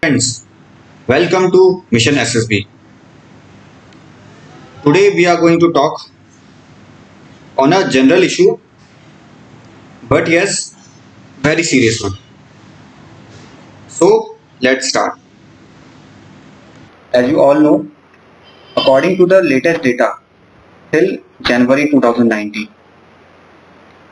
Friends, welcome to Mission SSB. Today we are going to talk on a general issue, but yes, very serious one. So let's start. As you all know, according to the latest data till January 2019,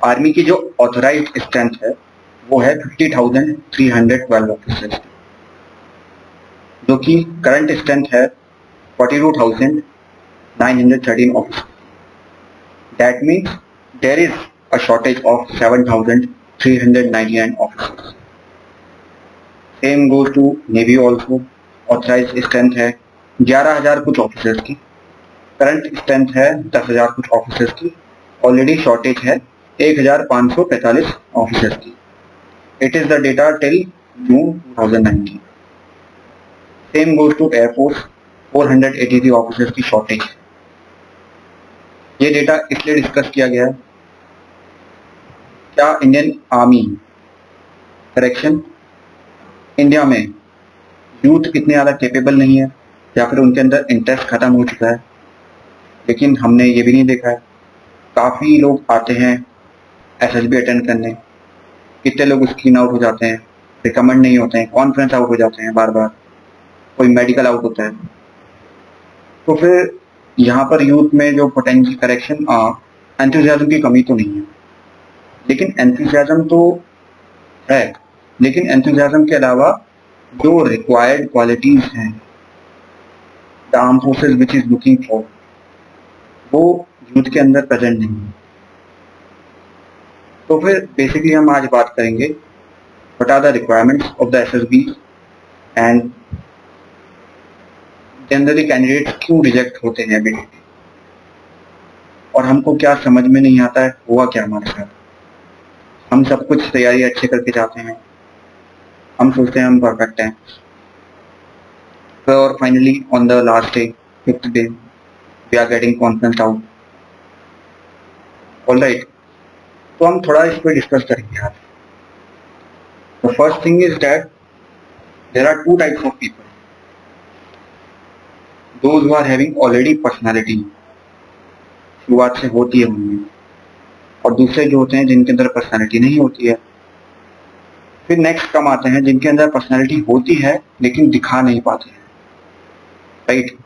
army की जो authorised strength है वो है 50,312 officers, जो कि current strength है 42,913 officers. That means there is a shortage of 7,399 officers. Same goes to Navy also. Authorized strength है 11,000 कुछ ऑफिसर्स की, करंट स्ट्रेंथ है 10,000 कुछ ऑफिसर्स की, ऑलरेडी शॉर्टेज है 1,545 ऑफिसर्स की. It is the data till June 2019. Same goes to air force, 483 officers की shortage. ये डेटा इसलिए डिस्कस किया गया है, क्या इंडियन आर्मी करेक्शन इंडिया में यूथ इतने ज़्यादा केपेबल नहीं है या फिर उनके अंदर इंटरेस्ट खत्म हो चुका है. लेकिन हमने ये भी नहीं देखा है, काफ़ी लोग आते हैं एसएसबी अटेंड करने, कितने लोग स्क्रीन आउट हो जाते हैं, रिकमेंड नहीं होते हैं, कॉन्फ्रेंस आउट हो जाते हैं, बार बार कोई मेडिकल आउट होता है. तो फिर यहाँ पर यूथ में जो पोटेंशियल करेक्शन एंथुसियाज्म की कमी तो नहीं है, लेकिन एंथुसियाज्म तो है, लेकिन एंथुसियाज्म के अलावा जो रिक्वायर्ड क्वालिटीज हैं the arm forces which is looking for, वो यूथ के अंदर प्रेजेंट नहीं है. तो फिर बेसिकली हम आज बात करेंगे what are the requirements of the SSB and generally candidates क्यों रिजेक्ट होते हैं बेसिकली, और हमको क्या समझ में नहीं आता है हुआ क्या हमारे साथ. हम सब कुछ तैयारी अच्छे करके जाते हैं, हम सोचते हैं हम परफेक्ट हैं, और finally on the last day, fifth day, we are getting conference out. Alright, तो हम थोड़ा इस पर डिस्कस करेंगे आज. The first thing is that there are two types of people, those who are having already personality, शुरुआत से होती है उनमें, और दूसरे जो होते हैं जिनके अंदर पर्सनालिटी नहीं होती है. फिर नेक्स्ट कम आते हैं जिनके अंदर पर्सनालिटी होती है लेकिन दिखा नहीं पाते हैं, राइट.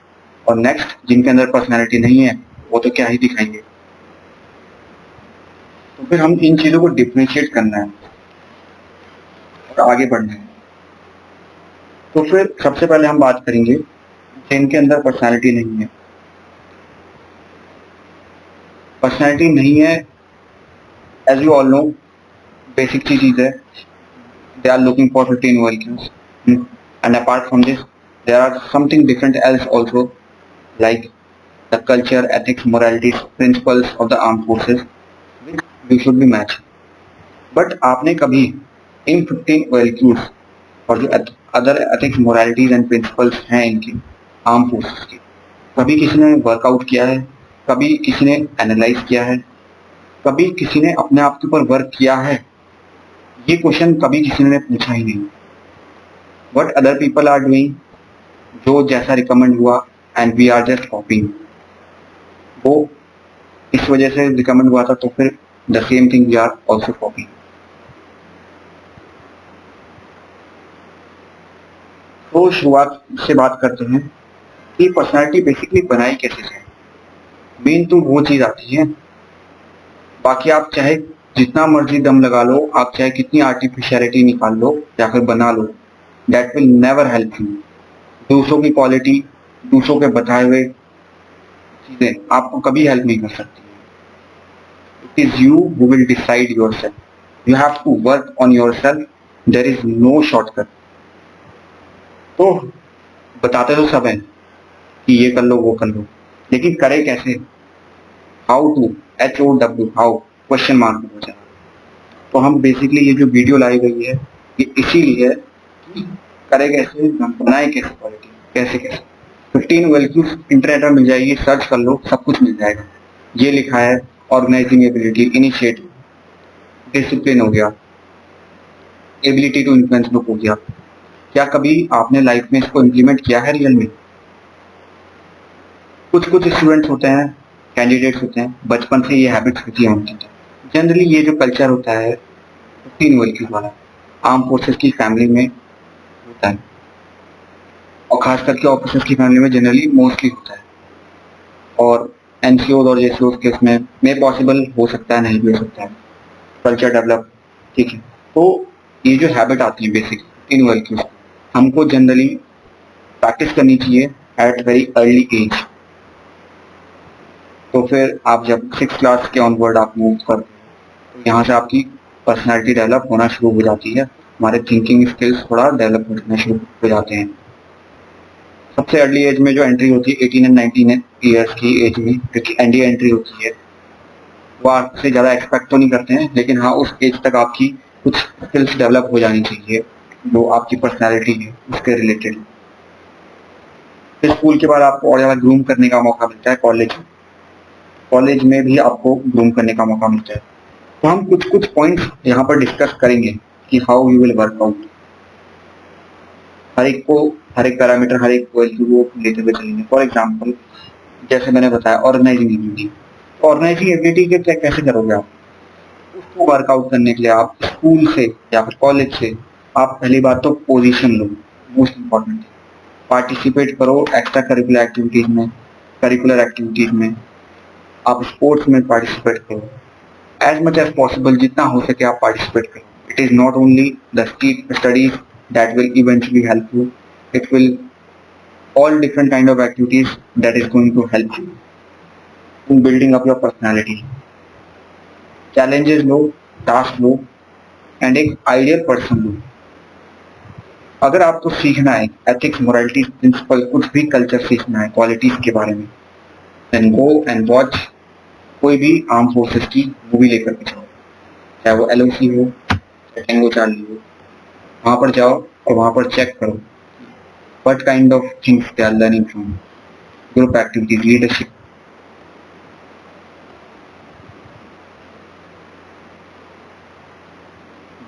और नेक्स्ट जिनके अंदर पर्सनालिटी नहीं है वो तो क्या ही दिखाएंगे. तो फिर हम इन चीजों को डिफरेंशिएट करना है और आगे बढ़ना है. तो फिर सबसे पहले हम बात करेंगे जिनके अंदर पर्सनालिटी नहीं है. पर्सनालिटी नहीं है, as you all know, basic चीज है, they are looking for 15 molecules, and apart from this there are something different else also, like the culture, ethics, moralities, principles of the armed forces which we should be matched. But आपने कभी इन 15 molecules और जो other ethics, moralities and principles हैं इनकी arm forces की, कभी किसी ने वर्कआउट किया है, कभी किसी ने एनालाइज किया है, कभी किसी ने अपने आप के ऊपर वर्क किया है? ये क्वेश्चन कभी किसी ने पूछा ही नहीं. What other people are doing, जो जैसा रिकमेंड हुआ, and we are just copying. वो इस वजह से रिकमेंड हुआ था, तो फिर the same thing we are also copying. तो शुरुआत से बात करते हैं कि पर्सनालिटी बेसिकली बनाई कैसे जाए. मेन तो वो चीज आती है, बाकी आप चाहे जितना मर्जी दम लगा लो, आप चाहे कितनी आर्टिफिशियलिटी निकाल लो या फिर बना लो, that will never help you. दूसरों की क्वालिटी, दूसरों के बताए हुए चीजें आपको कभी हेल्प नहीं कर सकती. It is you who will decide yourself. You have to work on yourself, there is no shortcut. तो बताते तो सब हैं कि ये कर लो वो कर लो, लेकिन करे कैसे? How to, HOW, how, question mark हो जाए. तो हम बेसिकली ये जो वीडियो लाई गई है ये इसीलिए कि करे कैसे, बनाए कैसे क्वालिटी, कैसे कैसे. 15 वैल्यूज इंटरनेट में मिल जाएगी, सर्च कर लो, सब कुछ मिल जाएगा. ये लिखा है ऑर्गेनाइजिंग एबिलिटी, इनिशिएटिव, डिसिप्लिन हो गया, एबिलिटी टू इन्फ्लुएंस बुक हो गया, क्या कभी आपने लाइफ में इसको इम्प्लीमेंट किया है रियल में? कुछ कुछ स्टूडेंट्स होते हैं, कैंडिडेट्स होते हैं, बचपन से ये हैबिट्स होती हैं उनकी। जनरली ये जो कल्चर होता है 3 वाला आर्म फोर्सेस की फैमिली में होता है, और खास करके ऑफिसर्स की फैमिली में जनरली मोस्टली होता है, और एनसीओ और जेसीओ के उसमें में पॉसिबल हो सकता है, नहीं भी हो सकता है कल्चर डेवलप। ठीक है, तो ये जो हैबिट आती है बेसिक 3 हमको जनरली प्रैक्टिस करनी चाहिए एट वेरी अर्ली एज। तो फिर आप जब 6 क्लास के ऑनवर्ड आप मूव करते हैं तो यहाँ से आपकी पर्सनालिटी डेवलप होना शुरू हो जाती है, हमारे थिंकिंग स्किल्स थोड़ा डेवलप होना शुरू हो जाते हैं। सबसे अर्ली एज में जो एंट्री होती है 18 एंड 19 ईयर्स की एज में, क्योंकि एनडीए एंट्री होती है, वो आपसे ज़्यादा एक्सपेक्ट तो नहीं करते हैं, लेकिन हाँ उस एज तक आपकी कुछ स्किल्स डेवलप हो जानी चाहिए जो आपकी पर्सनैलिटी है उसके रिलेटेड। फिर स्कूल के बाद आपको और ज़्यादा ग्रूम करने का मौका मिलता है, कॉलेज में भी आपको ग्रूम करने का मौका मिलता है। तो हम कुछ कुछ पॉइंट्स यहाँ पर डिस्कस करेंगे कि how you will work out. हर एक पैरामीटर, हर एक वैल्यू को लेते हुए चलेंगे। फॉर एग्जाम्पल जैसे मैंने बताया ऑर्गेनाइजिंग एबिलिटी, ऑर्गेनाइजिंग एबिलिटी के क्या कैसे करोगे आप? उसको वर्कआउट करने के लिए आप स्कूल से या फिर कॉलेज से आप पहली बात तो पोजीशन लो, मोस्ट इम्पॉर्टेंट। पार्टिसिपेट करो एक्स्ट्रा करिकुलर एक्टिविटीज में, करिकुलर एक्टिविटीज में, आप स्पोर्ट्स में पार्टिसिपेट करो एज मच एज पॉसिबल, जितना हो सके आप पार्टिसिपेट करो। It is not only the studies that will eventually help you, it will all different kind of activities that is going to help you in building up your personality. Challenges low, task low and एक ideal person लो। अगर आपको सीखना है ethics, morality, principal, कुछ भी culture सीखना है qualities के बारे में, देन गो एंड वॉच कोई भी आर्म फोर्सेस की मूवी लेकर के जाओ, चाहे वो एलओसी हो चाहे टेंगो चार्ली हो। वहां पर जाओ और वहां पर चेक करो what kind of things they are learning from group activities, leadership.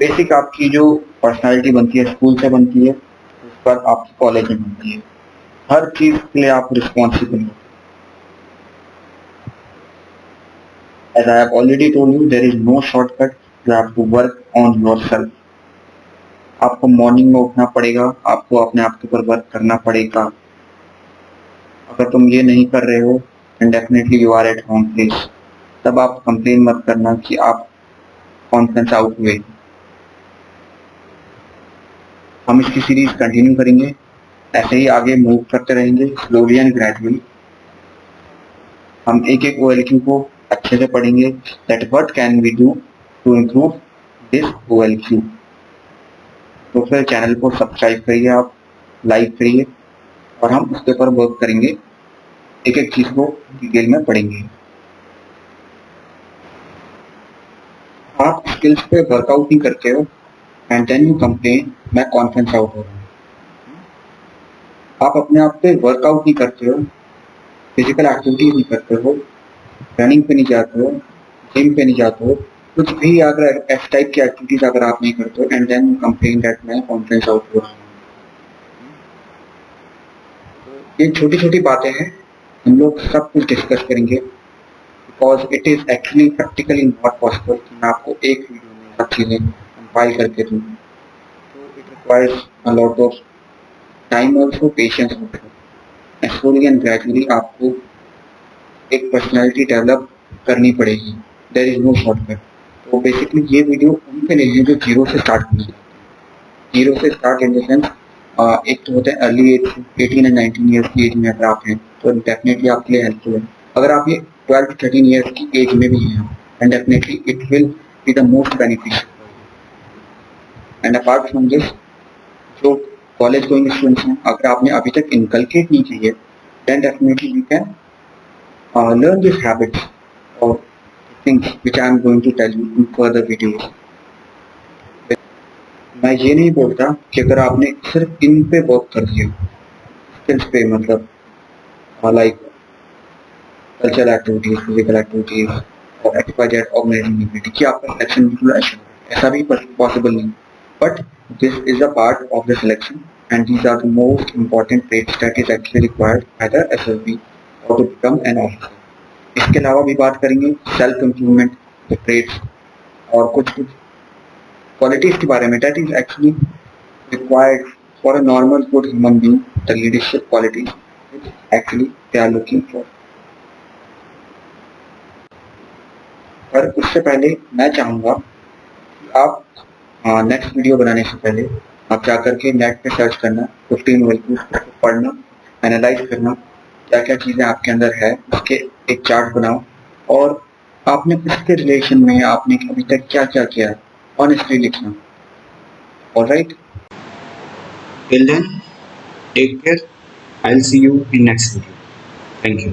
Basic आपकी जो पर्सनालिटी बनती है स्कूल से बनती है, उस पर आपकी कॉलेज में बनती है। हर चीज के लिए आप रिस्पॉन्सिबल हो। As I have already told you, there is no shortcut. You have to work on yourself. आपको मॉर्निंग में उठना पड़ेगा, आपको अपने आप के ऊपर वर्क करना पड़ेगा। अगर तुम ये नहीं कर रहे हो then definitely you are at wrong place. तब आप कंप्लेन मत करना कि आप कॉन्फ्रेंस आउट हुए। हम इसकी सीरीज कंटिन्यू करेंगे, ऐसे ही आगे मूव करते रहेंगे स्लोली एंड ग्रेजुअली। हम एक एक OLQ को अच्छे से पढ़ेंगे, that what can we do to improve this OLQ। तो फिर चैनल को सब्सक्राइब करिए, आप लाइक करिए, और हम उसके ऊपर वर्क करेंगे, एक एक चीज को डिटेल में पढ़ेंगे। आप स्किल्स पे वर्कआउट नहीं करते हो एंड देन यू कंप्लेन मैं कॉन्फ्रेंस आउट हो रहा हूँ। आप अपने आप पे वर्कआउट नहीं करते हो, फिजिकल एक्टिविटीज नहीं करते हो, रनिंग पे नहीं जाते हो, जिम पे नहीं जाते हो, कुछ भी अगर इस टाइप की एक्टिविटीज अगर आप नहीं करते हो and then you complain that मैं कॉन्फ्रेंस आउट हो रहा हूँ। ये छोटी छोटी बातें हैं, हम लोग सब कुछ डिस्कस करेंगे, because it is actually practically not possible कि मैं आपको एक वीडियो में सब चीज़ें कंपाइल करके दूँ। तो it requires a lot of time also, patience also. Slowly and gradually आपको एक पर्सनैलिटी डेवलप करनी पड़ेगी, देयर इज नो शॉर्टकट। तो बेसिकली ये वीडियो उनके लिए है जो जीरो से स्टार्ट करना चाहते हैं। जीरो से स्टार्ट इन द सेंस, एक तो होता है अर्ली एज 18 एंड 19 ईयर्स की एज में अगर आप हैं तो डेफिनेटली आपके लिए हेल्पफुल है। अगर आप ये 12 to 13 ईयर्स की एज में भी हैं and definitely it will be the most beneficial. And apart from this, जो कॉलेज गोइंग स्टूडेंट्स हैं, अगर आपने अभी तक इनकलकेट नहीं की है then definitely you can learn these habits or things which I am going to tell you in further videos. मैं ये नहीं बोलता कि अगर आपने सिर्फ इन पे वर्क कर दिया, स्किल्स पे, मतलब like cultural activities, physical activities और एक्सपाइजेड ऑर्गेनाइजिंग एक्टिविटी, कि आपका सिलेक्शन बिल्कुल ऐसा भी पॉसिबल नहीं। But this is a part of the selection and these are the most important traits that is actually required by the SSB or to become an officer. इसके अलावा भी बात करेंगे सेल्फ इम्प्रूवमेंट ट्रेट्स और कुछ कुछ qualities के बारे में that is actually required for a normal good human being, the leadership qualities which actually they are looking for. पर उससे पहले मैं चाहूँगा कि आप नेक्स्ट वीडियो बनाने से पहले आप जाकर के नेट पे सर्च करना 15 वैल्यूज को पढ़ना, एनालाइज करना क्या क्या चीज़ें आपके अंदर है उसके एक चार्ट बनाओ और आपने इसके रिलेशन में आपने अभी तक क्या क्या किया है ऑनेस्टली लिखना. Alright, till then take care, I will see you in next video. Thank you.